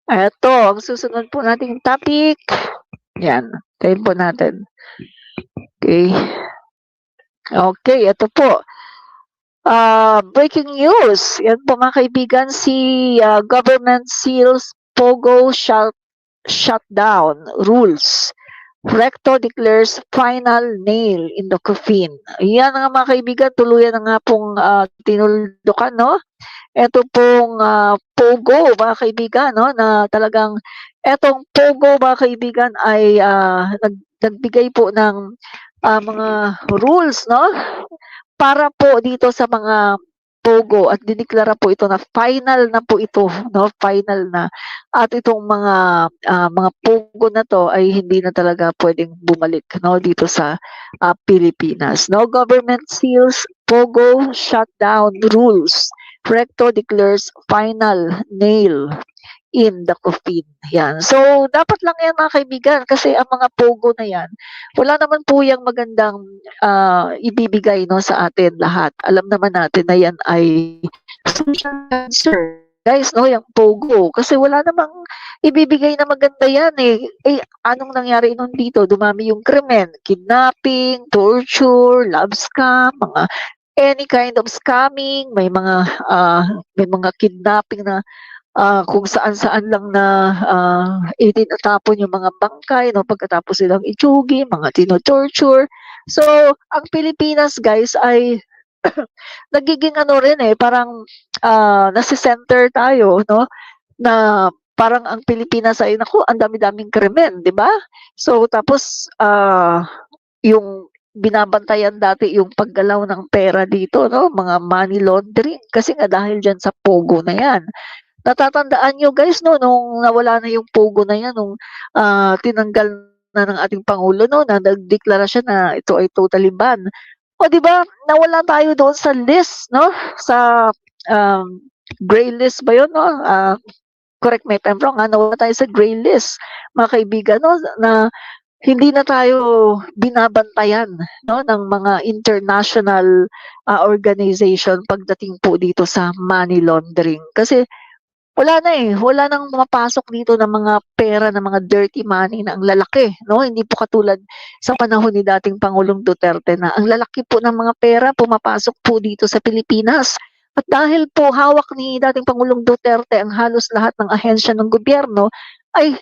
Eto, ang susunod po nating topic, yan, tayin po natin. Okay. Okay, ito po. Breaking news. Yan po mga kaibigan, si government seals POGO shutdown rules. Recto declares final nail in the coffin. Yan nga mga kaibigan, tuluyan na nga pong tinuldukan, no? Ito pong POGO, mga kaibigan, no, na talagang etong POGO, mga kaibigan, ay nagbigay po ng mga rules, no, para po dito sa mga POGO at dineklara po ito na final na po ito, no, final na. At itong mga POGO na to ay hindi na talaga pwedeng bumalik, no, dito sa Pilipinas. No, government seals POGO shutdown rules. Recto declares final nail in the coffin. Yan. So, dapat lang yan mga kaibigan kasi ang mga pogo na yan, wala naman po yung magandang ibibigay, no, sa atin lahat. Alam naman natin na yan ay social cancer. Guys, no, yung pogo. Kasi wala namang ibibigay na maganda yan eh. Eh, anong nangyari nun dito? Dumami yung krimen, kidnapping, torture, love scam, mga any kind of scamming, may mga kidnapping na kung saan-saan lang na itinatapon yung mga bangkay, no, pagkatapos silang itsugi, mga tino-torture. So, ang Pilipinas, guys, ay nagiging ano rin eh, parang nasi-center tayo, no, na parang ang Pilipinas ay, naku, ang dami-daming krimen, di ba? So, tapos, yung binabantayan dati yung paggalaw ng pera dito, no, mga money laundering, kasi nga dahil dyan sa pogo na yan. Natatandaan nyo guys, no, nung nawala na yung pogo na yan, nung tinanggal na ng ating Pangulo, no, na nagdeklara siya na ito ay totally ban. O di ba, nawala tayo doon sa list, no, sa gray list ba yun, no? Correct me if I'm wrong, nawala tayo sa gray list, mga kaibigan, no, na hindi na tayo binabantayan, no, ng mga international organization pagdating po dito sa money laundering. Kasi wala na eh, wala nang pumapasok dito ng mga pera ng mga dirty money na ang lalaki, no? Hindi po katulad sa panahon ni dating Pangulong Duterte na ang lalaki po ng mga pera pumapasok po dito sa Pilipinas. At dahil po hawak ni dating Pangulong Duterte ang halos lahat ng ahensya ng gobyerno, ay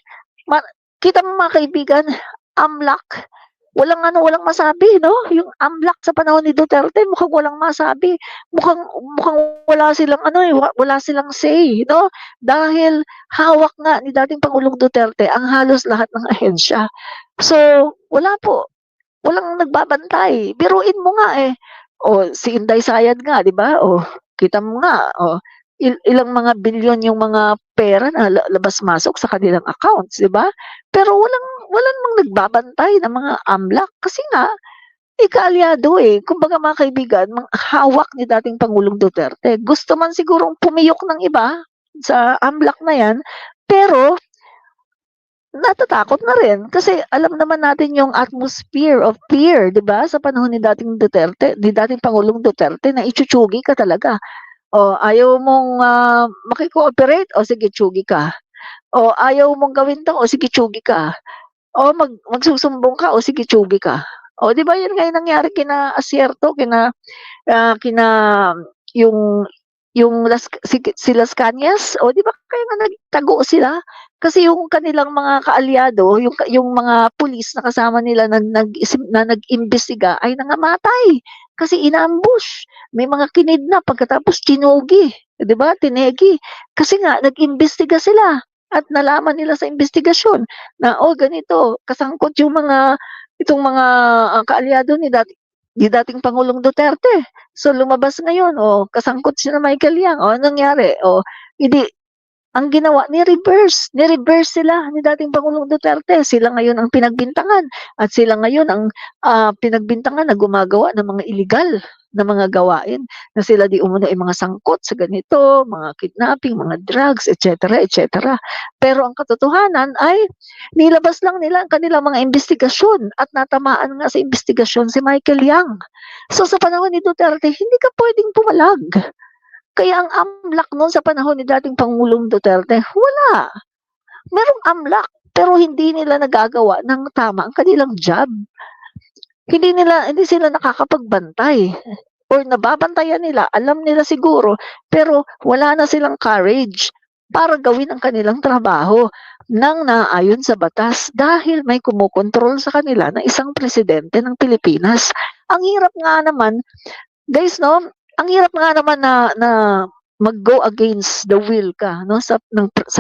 kita mo mga kaibigan, AMLAC, walang masabi, no? Yung AMLAC sa panahon ni Duterte, mukhang walang masabi. Mukhang wala silang ano eh, wala silang say, no? Dahil hawak nga ni dating Pangulong Duterte ang halos lahat ng ahensya. So, wala po. Walang nagbabantay. Biruin mo nga eh. O si Inday Sayad nga, 'di ba? O kita mo nga, o ilang mga bilyon yung mga pera na labas-masok sa kanilang accounts, 'di ba? Pero walang mang nagbabantay ng mga AMLAC kasi nga kaalyado eh. Kumbaga mga kaibigan, hawak ni dating Pangulong Duterte. Gusto man sigurong pumiyok ng iba sa AMLAC na 'yan, pero natatakot na rin kasi alam naman natin yung atmosphere of fear, 'di ba? Sa panahon ni dating Duterte, ni dating Pangulong Duterte na itsusugi ka talaga. O ayaw mong maki-cooperate, o sige tsugi ka. O ayaw mong gawin 'to, o sige tsugi ka. O magsusumbong ka, o sige tsugi ka. O 'di ba 'yun nga yung nangyari kina Asierto, kina yung si Las Cañas, o 'di ba kaya nga nagtago sila? Kasi yung kanilang mga kaalyado, yung mga pulis na kasama nila na nag-imbestiga ay nangamatay kasi inambush. May mga kinidnap pagkatapos tinugi, 'di ba? Tinegi. Kasi nga nag-imbestiga sila at nalaman nila sa investigasyon na ganito kasangkot yung itong mga kaalyado ni dating Pangulong Duterte. So lumabas ngayon, kasangkot sila Michael Yang, anong nangyari? Hindi, ang ginawa ni-reverse sila ni dating Pangulong Duterte. Sila ngayon ang pinagbintangan at sila ngayon ang pinagbintangan na gumagawa ng mga illegal na mga gawain na sila di umano ay mga sangkot sa ganito, mga kidnapping, mga drugs, etc., etc. Pero ang katotohanan ay nilabas lang nila ang kanilang mga investigasyon at natamaan nga sa investigasyon si Michael Yang. So sa panahon ni Duterte, hindi ka pwedeng pumalag. Kaya ang AMLAC noon sa panahon ni dating Pangulong Duterte, wala. Merong AMLAC, pero hindi nila nagagawa ng tama ang kanilang job. Hindi sila nakakapagbantay or nababantayan nila, alam nila siguro, pero wala na silang courage para gawin ang kanilang trabaho nang naayon sa batas dahil may kumukontrol sa kanila na isang presidente ng Pilipinas. Ang hirap nga naman, guys, no? Ang hirap nga naman na mag-go against the will ka, no, sa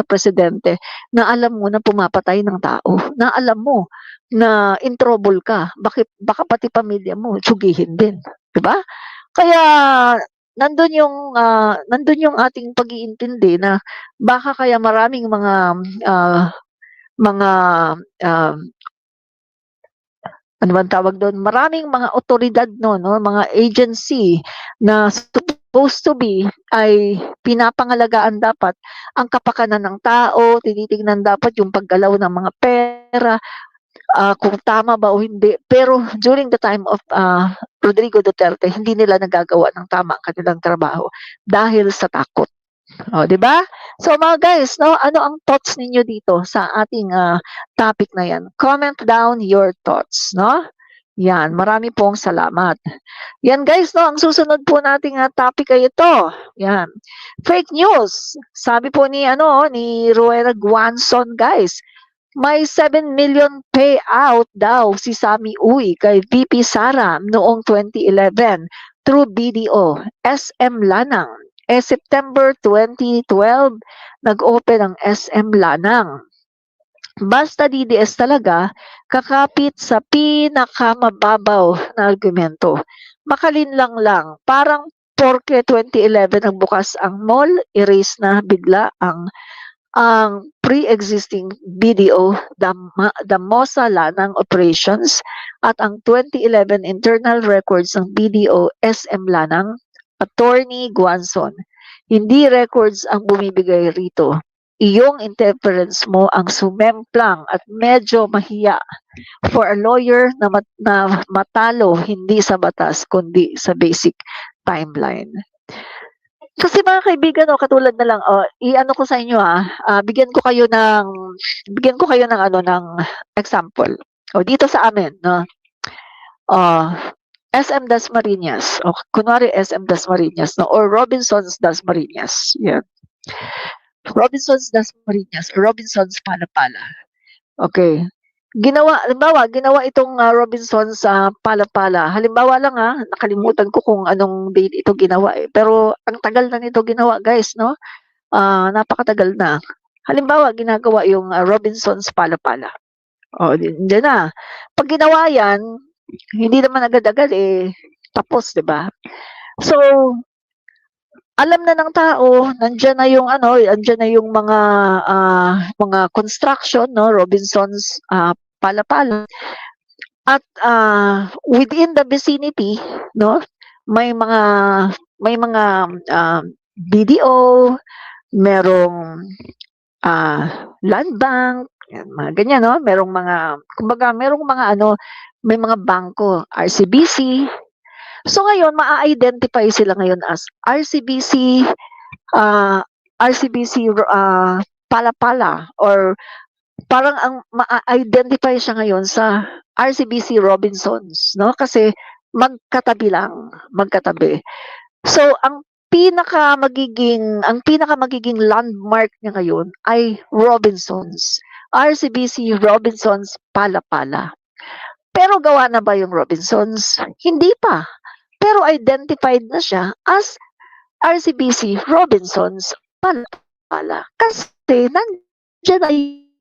presidente na alam mo na pumapatay ng tao, na alam mo na in trouble ka, baka pati pamilya mo tsugihin din, 'di ba? Kaya nandun yung ating pag-iintindi na baka kaya maraming mga ah, ano bang tawag doon? Maraming mga otoridad no, mga agency na supposed to be ay pinapangalagaan dapat ang kapakanan ng tao, tinitingnan dapat yung paggalaw ng mga pera, kung tama ba o hindi. Pero during the time of Rodrigo Duterte, hindi nila nagagawa ng tama ang kanilang trabaho dahil sa takot. O, 'di ba? So mga guys, no, ano ang thoughts ninyo dito sa ating topic na 'yan? Comment down your thoughts, no? Yan, marami pong salamat. Yan guys, no, ang susunod po nating topic ay ito. Yan. Fake news. Sabi po ni Rowena Guanzon, guys, may 7 million payout daw si Sammy Uy kay VP Sara noong 2011 through BDO, SM Lanang. September 2012, nag-open ang SM Lanang. Basta DDS talaga, kakapit sa pinakamababaw na argumento. Makalinlang lang, parang porke 2011 nagbukas ang mall, erase na bigla ang pre-existing BDO, Damosa Lanang Operations, at ang 2011 internal records ng BDO SM Lanang, Attorney Guanzon. Hindi records ang bumibigay rito. Iyong interference mo ang sumemplang at medyo mahiya for a lawyer na matalo hindi sa batas kundi sa basic timeline. Kasi mga kaibigan, katulad na lang, i-ano ko sa inyo bigyan ko kayo ng example. Dito sa amin, no. SM Dasmariñas, o kunwari SM Dasmariñas, no, or Robinsons Dasmariñas. Yan. Robinsons Dasmariñas, Robinsons Palapala. Okay. Ginawa itong Robinsons sa Palapala. Halimbawa lang nakalimutan ko kung anong date ito ginawa Pero ang tagal na nito ginawa, guys, no? Napakatagal na. Halimbawa, ginagawa yung Robinsons Palapala. Diyan na. Pag ginawa yan, hindi naman agad-agad tapos, 'di ba? So, alam na ng tao, nandiyan na yung mga construction, no, Robinsons Palapala. At within the vicinity, no, may mga BDO, merong land bank, mga ganyan, no? Merong mga may mga bangko, RCBC. So ngayon, ma-identify sila ngayon as RCBC Palapala, or parang ang ma-identify siya ngayon sa RCBC Robinsons, no? Kasi magkatabi. So ang pinaka magiging landmark niya ngayon ay Robinsons. RCBC Robinsons Palapala. Pero gawa na ba yung Robinsons? Hindi pa. Pero identified na siya as RCBC Robinsons Palapala. Kasi nandiyan na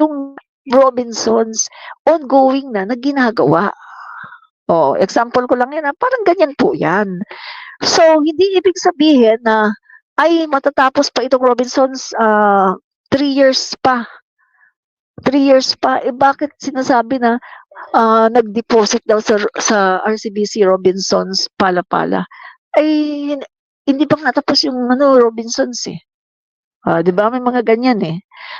yung Robinsons ongoing na ginagawa. Example ko lang yan. Parang ganyan po yan. So, hindi ibig sabihin na ay matatapos pa itong Robinsons 3 years pa. 3 years pa. Bakit sinasabi na nag-deposit daw sa RCBC Robinsons Palapala? Ay, hindi pa natapos yung Robinsons 'di ba? May mga ganyan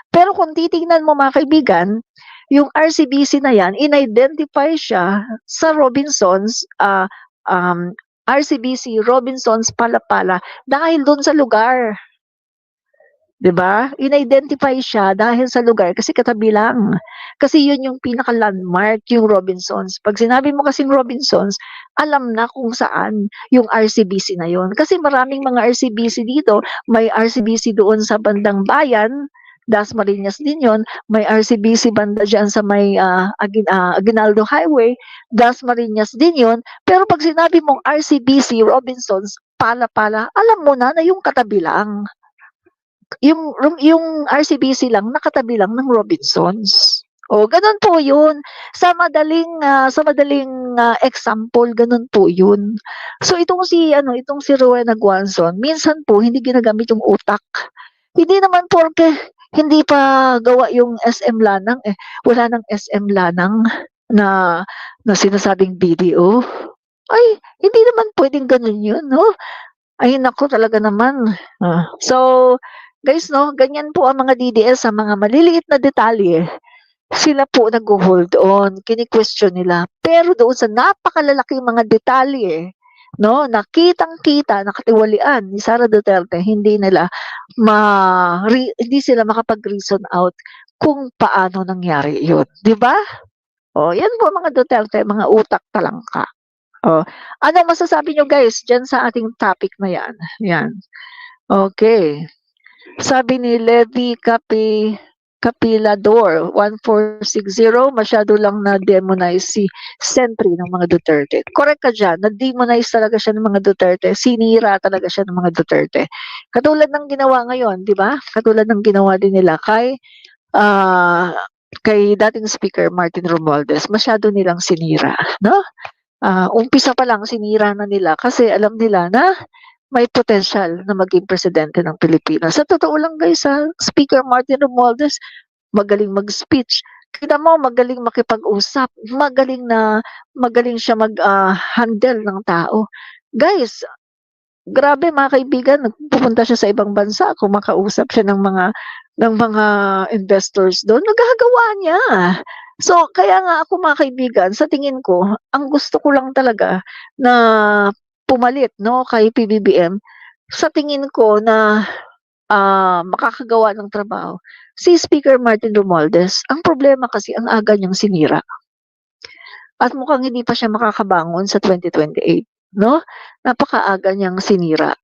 Pero kung titingnan mo mga kaibigan, yung RCBC na yan, in-identify siya sa Robinsons, RCBC Robinsons Palapala dahil doon sa lugar. 'Di ba? In-identify siya dahil sa lugar kasi katabi lang. Kasi 'yun yung pinaka-landmark, yung Robinsons. 'Pag sinabi mo kasing Robinsons, alam na kung saan yung RCBC na 'yun. Kasi maraming mga RCBC dito, may RCBC doon sa bandang Bayan, Dasmariñas din 'yun, may RCBC banda diyan sa may, Aguinaldo Highway, Dasmariñas din 'yun. Pero 'pag sinabi mong RCBC, Robinsons, Pala-Pala, alam mo na na yung katabi lang. Yung RCBC lang nakatabi lang ng Robinsons. O gano'n po 'yun. Sa madaling example gano'n po 'yun. So itong si Rowena Guanzon minsan po hindi ginagamit yung utak. Hindi naman porke hindi pa gawa yung SM Lanang, wala ng SM Lanang na na sinasabing BDO. Ay, hindi naman puwedeng gano'n 'yun 'no? Ay naku talaga naman. So, guys 'no, ganyan po ang mga DDS sa mga maliliit na detalye, sila po nagho-hold on, kini-question nila. Pero doon sa napakalalaking mga detalye 'no, na kitang-kita, nakatiwalian ni Sara Duterte, hindi sila makapag-reason out kung paano nangyari 'yun, 'di ba? Oh, 'yan po mga Duterte, mga utak talangka. Oh, ano masasabi niyo guys diyan sa ating topic na 'yan? 'Yan. Okay. Sabi ni Levi Capilador 1460, masyado lang na-demonize si Sentry ng mga Duterte. Correct ka diyan, na-demonize talaga siya ng mga Duterte, sinira talaga siya ng mga Duterte. Katulad ng ginawa ngayon, 'di ba? Katulad ng ginawa din nila kay dating Speaker Martin Romualdez, masyado nilang sinira, no? Umpisa pa lang sinira na nila kasi alam nila na may potential na maging presidente ng Pilipinas. Sa totoo lang guys, Speaker Martin Romualdez, magaling mag-speech. Kita mo, magaling makipag-usap. Magaling siya mag-handle ng tao. Guys, grabe mga kaibigan, pupunta siya sa ibang bansa, kumakausap siya ng mga investors doon, nagagawa niya. So, kaya nga ako mga kaibigan, sa tingin ko, ang gusto ko lang talaga na pumalit no kay PBBM, sa tingin ko na makakagawa ng trabaho si Speaker Martin Romualdez. Ang problema kasi ang aga niyang sinira. At mukhang hindi pa siya makakabangon sa 2028, no? Napakaaga niyang sinira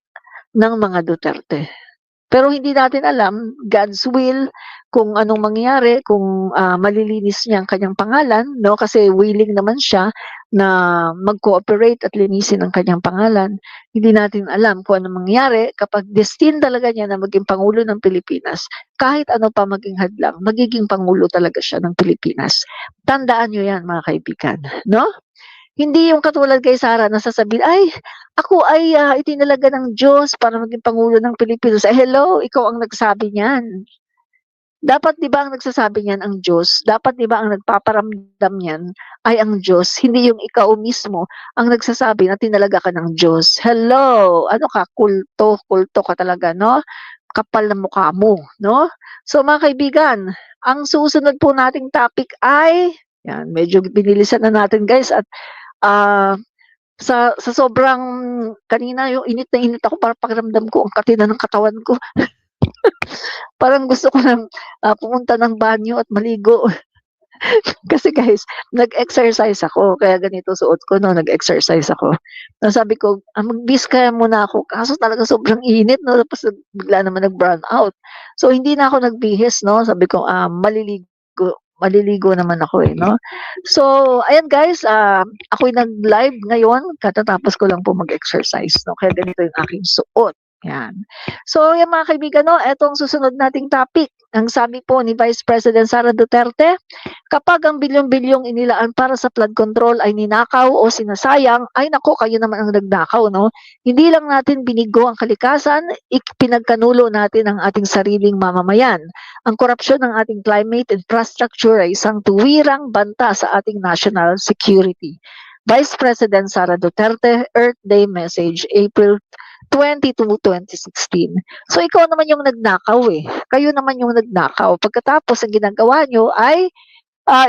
ng mga Duterte. Pero hindi natin alam, God's will, kung anong mangyayari, kung malilinis niya ang kanyang pangalan, no? Kasi willing naman siya na mag-cooperate at linisin ang kanyang pangalan. Hindi natin alam kung anong mangyayari kapag destined talaga niya na maging Pangulo ng Pilipinas. Kahit ano pa maging hadlang, magiging Pangulo talaga siya ng Pilipinas. Tandaan niyo yan mga kaibigan, no? Hindi yung katulad kay Sara na sasabihin, "Ay, ako ay itinalaga ng Diyos para maging Pangulo ng Pilipinas." Hello, ikaw ang nagsabi niyan. Dapat 'di ba ang nagsasabi niyan ang Diyos? Dapat 'di ba ang nagpaparamdam niyan ay ang Diyos, hindi yung ikaw mismo ang nagsasabi na tinalaga ka ng Diyos. Hello, ano ka, kulto ka talaga 'no? Kapal ng mukha mo, 'no? So mga kaibigan, ang susunod po nating topic ay, yan, medyo binilisan na natin guys at Ah, sa sobrang kanina yung init na init ako parang pakiramdam ko ang kati na ng katawan ko. Parang gusto ko ng, pumunta ng banyo at maligo. Kasi guys, nag-exercise ako kaya ganito suot ko 'no, nag-exercise ako. Sabi ko, mag-Biskaya muna ako kaso talaga sobrang init 'no, tapos bigla naman nag-brown out. So hindi na ako nagbihis 'no, sabi ko, maliligo naman ako, 'no. So ayan guys, ako'y nag-live ngayon katatapos ko lang po mag-exercise 'no, kaya ganito yung aking suot, 'yan. So 'yan mga kaibigan 'no, eto ang susunod nating topic. Ang sabi po ni Vice President Sara Duterte, kapag ang bilyon-bilyong inilaan para sa flood control ay ninakaw o sinasayang, ay naku kayo naman ang nagnakaw 'no. Hindi lang natin binigo ang kalikasan, pinagkanulo natin ang ating sariling mamamayan. Ang korupsyon ng ating climate infrastructure ay isang tuwirang banta sa ating national security. Vice President Sara Duterte, Earth Day Message, April 22, 2016. So ikaw naman yung nagnakaw Kayo naman yung nagnakaw. Pagkatapos ang ginagawa nyo ay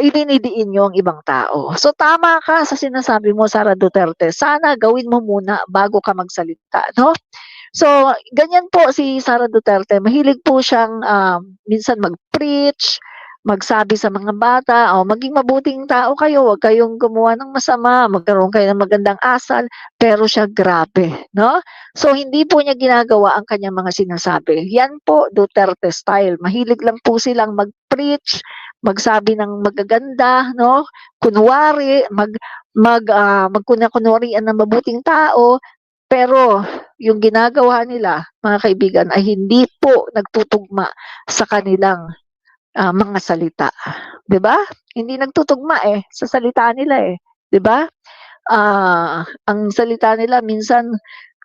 idinidiin nyo ang ibang tao. So tama ka sa sinasabi mo, Sara Duterte. Sana gawin mo muna bago ka magsalita, no? So, ganyan po si Sara Duterte. Mahilig po siyang minsan mag-preach, magsabi sa mga bata, "O, maging mabuting tao kayo, huwag kayong gumawa ng masama, magkaroon kayo ng magandang asal." Pero siya grabe, no? So, hindi po niya ginagawa ang kanyang mga sinasabi. Yan po Duterte style. Mahilig lang po silang mag-preach, magsabi ng magaganda, no? Kunwari, magkunwarian ng mabuting tao, pero yung ginagawa nila, mga kaibigan, ay hindi po nagtutugma sa kanilang mga salita, 'di ba? Hindi nagtutugma sa salita nila 'di ba? Ang salita nila minsan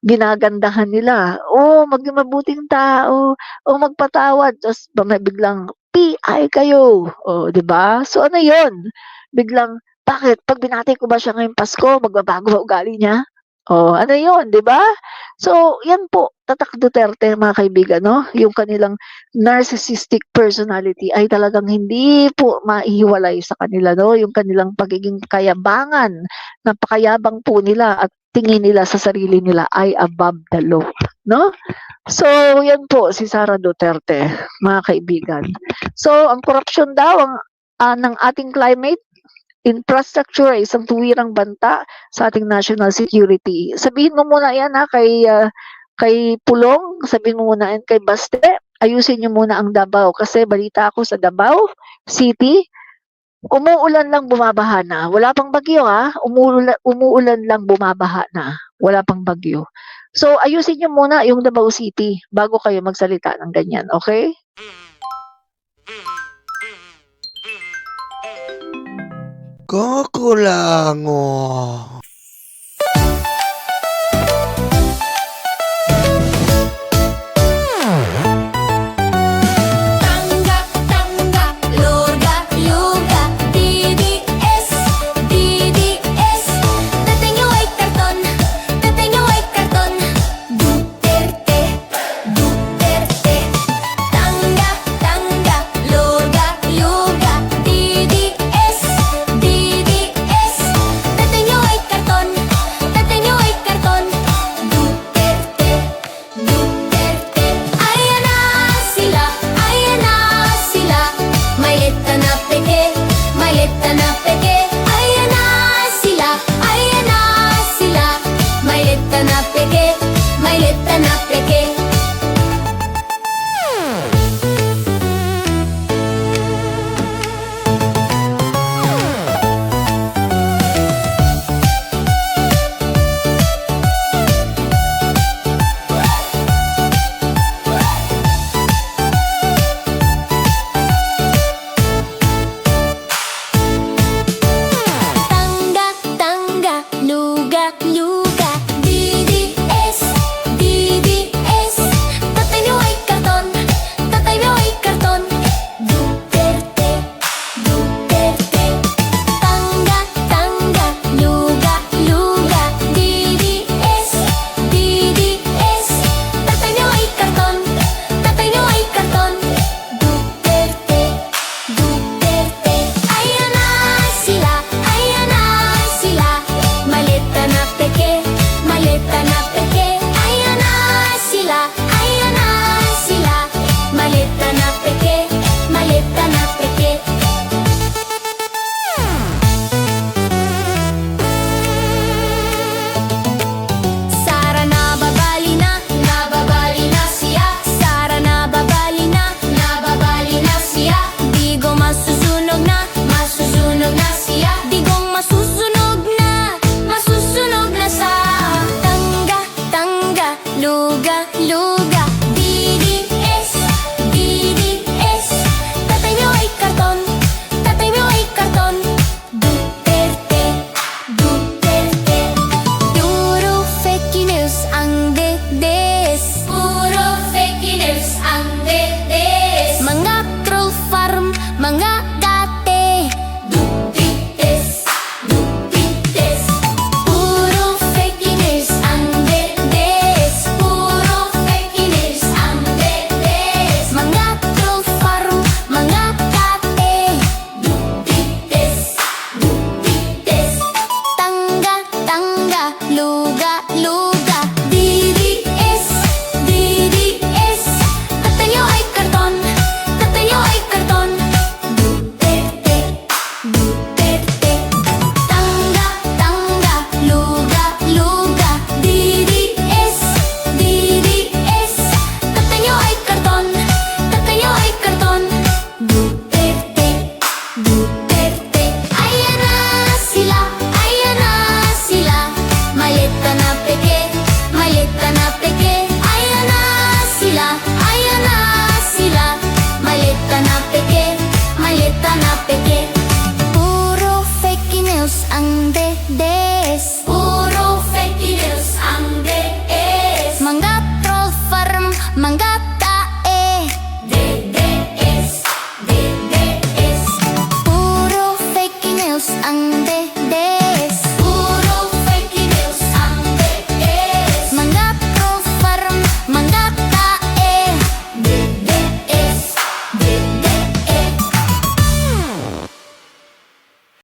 ginagandahan nila, "Oh, maging mabuting tao, oh magpatawad." Tapos biglang, "PI kayo." Oh, 'di ba? So ano 'yun? Biglang, bakit 'pag binati ko ba siya ngayong Pasko magbabago ba ugali niya? Oh, ano 'yun, 'di ba? So, 'yan po, tatak Duterte mga kaibigan 'no, yung kanilang narcissistic personality ay talagang hindi po maihiwalay sa kanila 'no, yung kanilang pagiging kayabangan, napakayabang po nila at tingin nila sa sarili nila ay above the law, 'no? So, 'yan po si Sara Duterte, mga kaibigan. So, ang korapsyon daw ng ating climate infrastructure ay isang tuwirang banta sa ating national security. Sabihin mo muna 'yan kay Pulong, sabihin mo muna 'yan kay Baste, ayusin niyo muna ang Davao kasi balita ko sa Davao City, umuulan lang bumabaha na. Wala pang bagyo umuulan lang bumabaha na. Wala pang bagyo. So ayusin niyo muna yung Davao City bago kayo magsalita ng ganyan, okay? Kakulango. Tanggap, tanggap, luga, luga, DDS, DDS. Tatay niyo ay karton, tatay niyo ay karton. Duterte, Duterte. Tanggap, tanggap, luga, luga, DDS, DDS. Tatay niyo ay karton, tatay niyo ay karton. Duterte, Duterte. Ayan na sila, ayan na sila. Malita na peke, malita na peke. Ayan na sila, ayan na sila. Malita na peke, malita na peke. Tangga, tangga, luga, luga, DDS, DDS. Tatay niyo ay karton, tatay niyo ay karton. Duterte, Duterte. Tangga, tangga, luga, luga, DDS, DDS. Tatay niyo ay karton, tatay niyo ay karton. Duterte, Duterte. Ayan na sila, ayan na sila. Malita na peke, malita na peke. Ayan na sila, ayan na sila. Malita na peke, malita na peke. Sara nababali na siya. Sara nababali na siya. Digong masusunog na siya. Digong masusunog na sa. Tangga, tangga, luga, luga, DDS, DDS. Tatay niyo ay karton, tatay niyo ay karton. Duterte, Duterte. Puro fake news ang DDS. Puro fake news ang DDS. Mga troll farm, mga